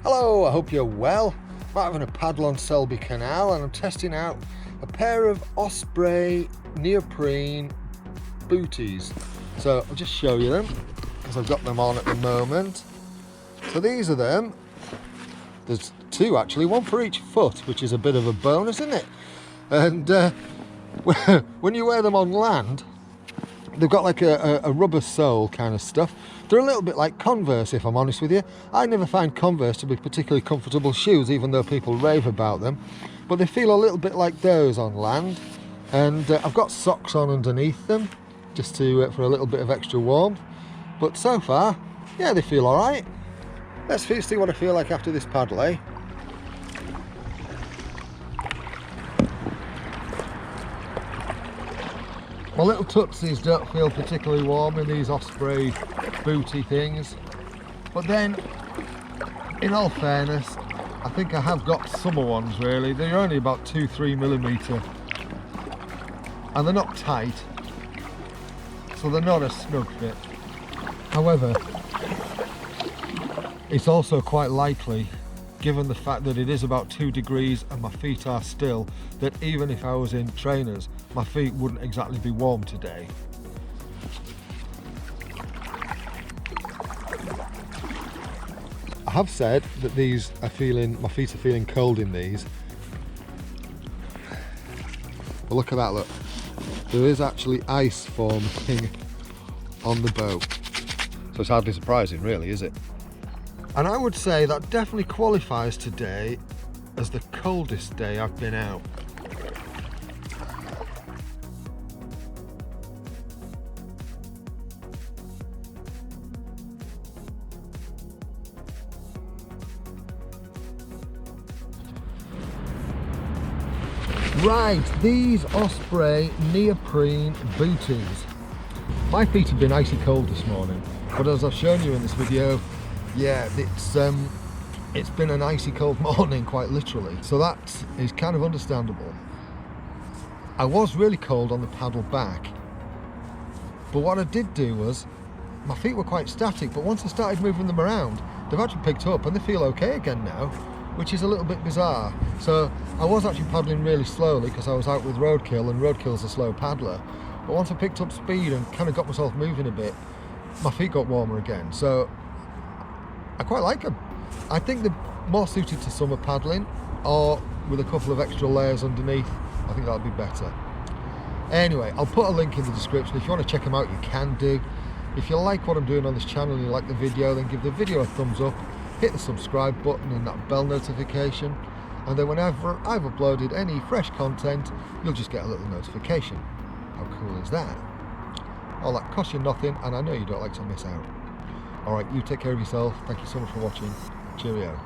Hello, I hope you're well. I'm having a paddle on Selby Canal and I'm testing out a pair of Osprey Neoprene booties. So I'll just show you them because I've got them on at the moment. So these are them. There's two actually, one for each foot, which is a bit of a bonus, isn't it? And when you wear them on land, they've got like a rubber sole kind of stuff. They're a little bit like Converse, if I'm honest with you. I never find Converse to be particularly comfortable shoes, even though people rave about them. But they feel a little bit like those on land. And I've got socks on underneath them, just to for a little bit of extra warmth. But so far, yeah, they feel all right. Let's see what I feel like after this paddle, eh? My little tootsies don't feel particularly warm in these Osprey booty things, but then, in all fairness, I think I have got summer ones really. They're only about 2-3 millimetre, and they're not tight, so they're not a snug fit. However, it's also quite likely, given the fact that it is about 2 degrees and my feet are still, that even if I was in trainers, my feet wouldn't exactly be warm today. I have said that my feet are feeling cold in these. But look at that, look. There is actually ice forming on the boat. So it's hardly surprising really, is it? And I would say that definitely qualifies today as the coldest day I've been out. Right, these Osprey Neoprene booties. My feet have been icy cold this morning, but as I've shown you in this video, yeah, it's been an icy cold morning, quite literally. So that is kind of understandable. I was really cold on the paddle back, but what I did do was, my feet were quite static, but once I started moving them around, they've actually picked up and they feel okay again now, which is a little bit bizarre. So I was actually paddling really slowly because I was out with Roadkill, and Roadkill's a slow paddler. But once I picked up speed and kind of got myself moving a bit, my feet got warmer again. So I quite like them. I think they're more suited to summer paddling, or with a couple of extra layers underneath. I think that'll be better. Anyway, I'll put a link in the description. If you want to check them out, you can do. If you like what I'm doing on this channel and you like the video, then give the video a thumbs up, hit the subscribe button and that bell notification, and then whenever I've uploaded any fresh content, you'll just get a little notification. How cool is that? All that costs you nothing, and I know you don't like to miss out. Alright, you take care of yourself. Thank you so much for watching. Cheerio.